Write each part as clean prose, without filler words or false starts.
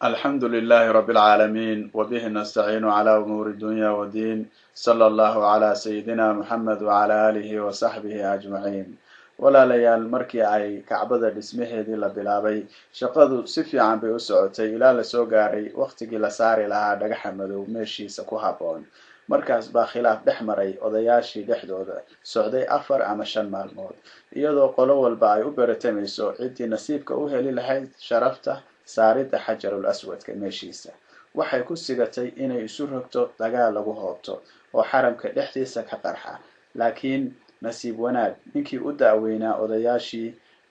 الحمد لله رب العالمين وبه نستعين على أمور الدنيا والدين صلى الله على سيدنا محمد وعلى آله وصحبه أجمعين ولا ليال مركي أي كعبة الاسمه دي لبلابي شقدو سفي عن بيوسعتي إلى لسوغاري وقت جل ساري لها دق حمدو ماشي سكوها بون مركز باخلاف دحمري odayaashii dhexdooda socday 4 ama 5 maalmood iyadoo qolo walba ay u baratameyso cidii nasiibka u heli lahayd sharafta saarida xajarul aswadka meeshiisa waxay ku sigatay inay isu rogto dagaal lagu hoobto oo xaramka dhexdiisa ka qarxa laakiin nasiib wanaag ninkii u daaweynaa odayaashii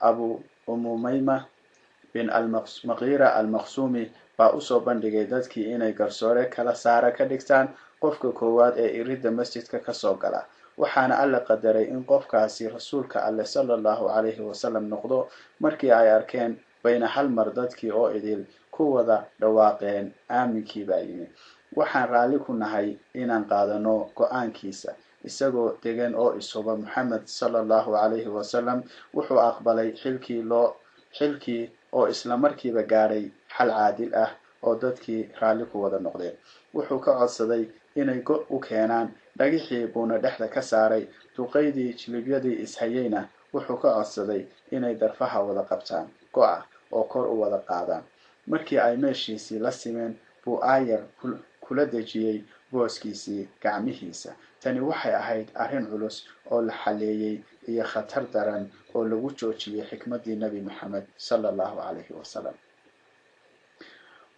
abu umumayma bin al-Mughira al-Makhsumi baa u soo bandhigay dadkii inay garsoore kala saara ka dhigtaan qofka koowaad ee irida masjidka ka soo gala waxaana alla qadaray in qofkaasi rasuulka alle sallallahu alayhi wasallam noqdo markii ay arkeen bayna hal mar dadkii oo idil ku wada dhawaaqeen aaminkii baa yimi waxaan raali ku nahay inaan qaadano go'aankiisa isagoo degan oo isuba Muhammad sallallahu alayhi wasallam wuxuu aqbalay xilkii oo isla markiiba gaaray xal caadil ah oo dadkii raali ku wada noqdeen wuxuu ka codsaday inay go u keenaan dhagixii buuna dhexda ka saaray duqeydii jilibyadii ishayeyna wuxuu ka codsaday inay darfaha wada qabtaan go'a oo kor u wada qaadaan markii ay meeshiisii la simeen buu aayar kula dejiyay booskiisii gacmihiisa tani waxay ahayd arrin culus oo la xaleeyay iyo khatar daran oo lagu joojiyay xikmadii nabi Muhammad sallallahu alayhi wasallam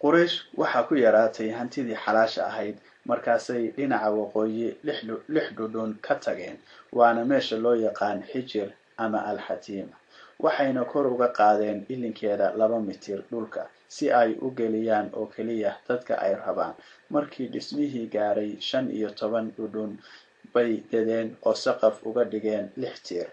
Quraysh waxa ku yaraatay hantidii xalaasha ahayd markaasay dhinaca waqooyi lix dhudhun ka tageen waana meesha loo yaqaan Hijr ama al-Hatim waxayna kor uga qaadeen ilinkeeda 2 mitir dhulka si ay u geliyaan oo kaliya dadka ay rabaan markii dhismihii gaaray 15 dhudhun bay dadeen oo saqaf uga dhigeen 6 tiir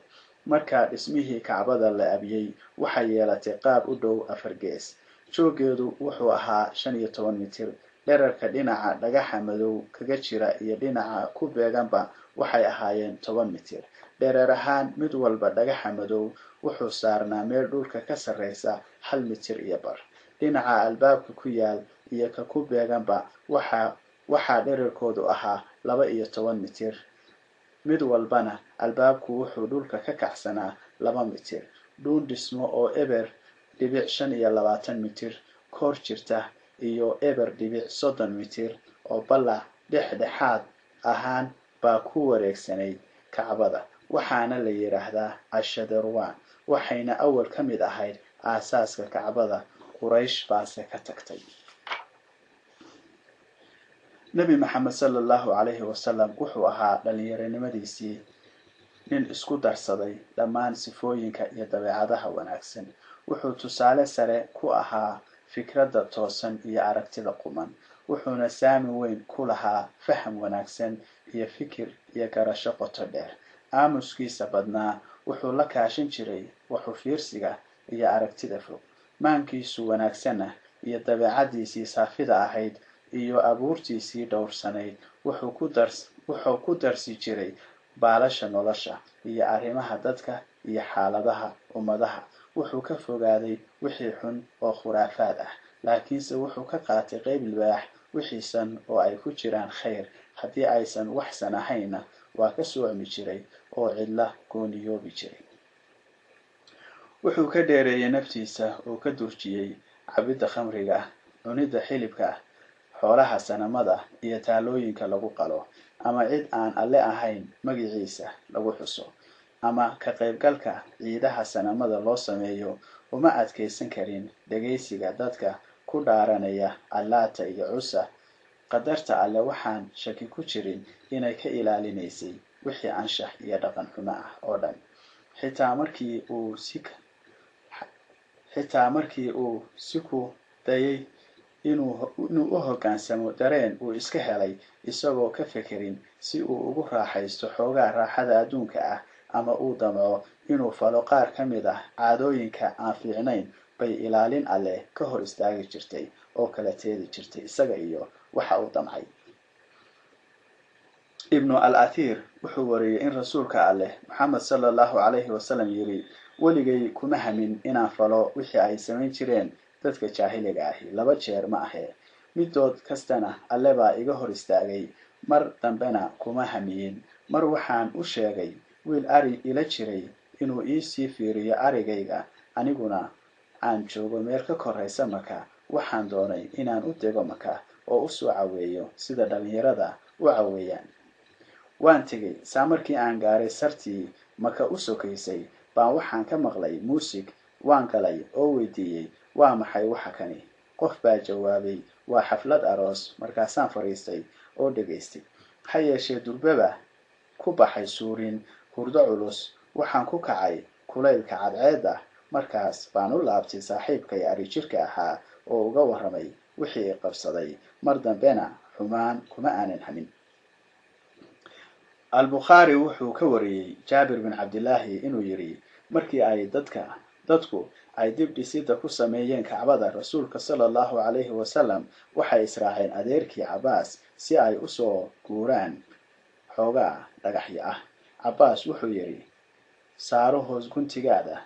marka dhismihii Kacbada la abiyay waxa yeelatay qaab u dhow 4 gees joogeedu wuxuu ahaa 15 mitir dhererka dhinaca dhagaxa madow kaga jira iyo dhinaca ku beeganba waxay ahaayeen 10 mitir dherer ahaan mid walba dhagaxa madow wuxuu saarnaa meel dhulka ka sareysa 1 mitir iyo bar dhinaca albaabka ku yaal iyo ka ku beeganba waxa dhererkoodu ahaa 12 mitir mid walbana albaabku wuxuu dhulka ka kacsanaa 2 mitir dhuun dhismo oo eber dhibic 25 mitir kor jirta iyo eber dhibic 30 mitir oo balac dhexdhexaad ahaan baa ku wareegsanay Kacbada waxaana la yiraahdaa Ashadurwan waxayna awal ka mid ahayd aasaaska Kacbada Quraysh baase ka tagtay Nabi Muhammad sallallahu alayhi wasallam wuxuu ahaa dhalinyaronimadiisii nin isku darsaday dhammaan sifooyinka iyo dabeecadaha wanaagsan wuxuu tusaale sare ku ahaa fikradda toosan iyo aragtida quman wuxuuna saameyn weyn ku lahaa faham wanaagsan iyo fikir iyo garasho qoto dheer aamuskiisa badnaa wuxuu la kaashan jiray wuxuu fiirsiga iyo aragtida fog maankiisu wanaagsana iyo dabeecadiisii saafida ahayd iyo abuurtiisii dhowrsanayd wuxuu ku darsi jiray baalasha nolosha iyo arrimaha dadka iyo xaaladaha ummadaha wuxuu ka fogaaday wixii xun oo khuraafaad ah laakiinse wuxuu ka qaatay qayb libaax wixiisan oo ay ku jiraan khayr haddii aysan waxsan ahayna waa ka soocmi jiray oo cidla gooniyoobi jiray wuxuu ka dheereeyay naftiisa oo ka durjiyay cabida khamriga cunida xilibka xoolaha sanamada iyo taalooyinka lagu qalo ama cid aan alle ahayn magaciisa lagu xuso ama ka qaybgalka ciidaha sanamada loo sameeyo uma adkeysan karin dhageysiga dadka ku dhaaranaya Allaata iyo Cusa qadarta alle waxaan shaki ku jirin inay ka ilaalinaysay wixii anshax iyo dhaqan xumo ah oo dhan xitaa markii uu si ku dayay inuu u hoggaansamo dareen uu iska helay isagoo ka fekerin si uu ugu raaxaysto xoogaa raaxada adduunka ah ama uu damco inuu falo qaar ka mid ah caadooyinka aan fiicnayn bay ilaalin alle ka hor istaagi jirtay oo kala teedi jirtay isaga iyo waxa uu damcay ibn al-Athir wuxuu wariyay in rasuulka alle Muhammad sallallahu alayhi wasallam yiri waligay kuma hamin inaan falo wixii ay sameyn jireen dadka jaahiliga ahi 2 jeer ma ahe midood kastana alle baa iga hor istaagay mar dambena kuma hamiyin mar waxaan u sheegay wiil ari ila jiray inuu ii sii fiiriyo arigayga aniguna aan joogo meel ka koraysa Maka waxaan doonay inaan u tego Maka oo u soo caweeyo sida dhalinyarada u caweeyaan waan tegay saamarkii aan gaaray sartii Maka u sokaysay baan waxaan ka maqlay muusig waan galay oo weydiiyay waa maxay waxa kani qof baa jawaabay waa xaflad aroos markaasaan fariistay oo dhageystay ha yeeshee durbaba ku baxay suurin hurdo culus waxaan ku kacay kulaylka cadceeda markaas baan u laabtay saaxiibkay ari jirka ahaa oo uga warramay wixii qabsaday mar dambena xumaan kuma aanan hamin al-Bukhari wuxuu ka wariyay Jaabir bin Abdullah inuu yiri markii ay dadku ay dib dhisida ku sameeyeen Kacbada Rasuulka sallallahu alayhi wa sallam waxay israaceen adeerkii Abbas si ay u soo guuraan xoogaa dhagaxyo ah Abbas wuxuu yiri saaro hoos guntigaada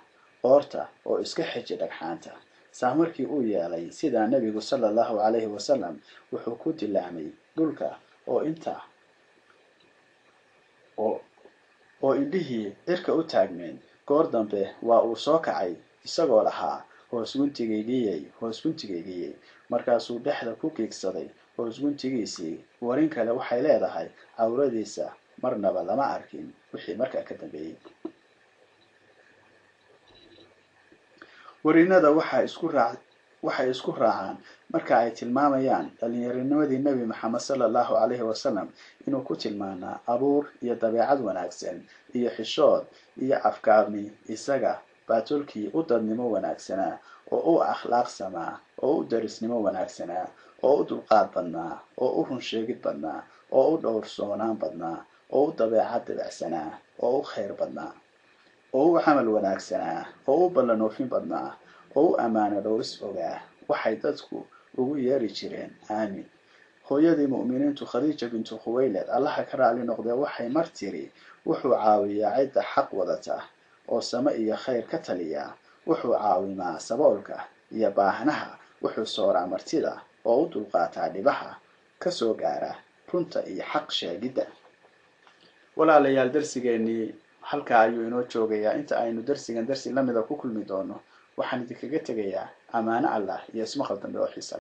qoorta oo iska xiji dhagxaanta saamarkii uu yeelay sida nabigu sallallahu alayhi wa sallam wuxuu ku dilaamay dhulka oo indhihii cirka u taagmeen goor dambe waa uu soo kacay isagoo lahaa hoos guntigeygii markaasuu dhexda ku geegsaday hoos guntigiisii warin kale waxay leedahay awradiisa marnaba lama arkin wixii markaa ka dambeeyay warinada waxay isku raacaan marka ay tilmaamayaan dhalinyaronimadii nabi maxamed sallallahu alayhi wa sallam inuu ku tilmaanaa abuur iyo dabeecad wanaagsan iyo xishood iyo afkaabni isaga baatulkii u dadnimo wanaagsanaa oo u akhlaaq samaa oo u darisnimo wanaagsanaa oo u dulqaad badnaa oo u run sheegid badnaa oo u dhowrsoonaan badnaa oo u dabeecad dabacsanaa oo u khayr badnaa oo u camal wanaagsanaa oo u ballanoofin badnaa oo u amaano dhowris ogaa waxay dadku ugu yeeri jireen aamin hooyadii mu'miniintu Khadiija bintu Khuwaylid Allah ka raali noqday waxay martiri wuxuu caawiyaa cidda xaq wadata oo sama iyo khayr ka taliya wuxuu caawimaa saboolka iyo baahnaha wuxuu sooraa martida oo u dulqaataa dhibaha ka soo gaara runta iyo xaq sheegidda walaalayaal darsigeennii halka ayuu inoo joogayaa inta aynu darsi lamida ku kulmi doono waxaan idinkaga tegayaa amaano Allah iyo ismaqal dambe oo xiiso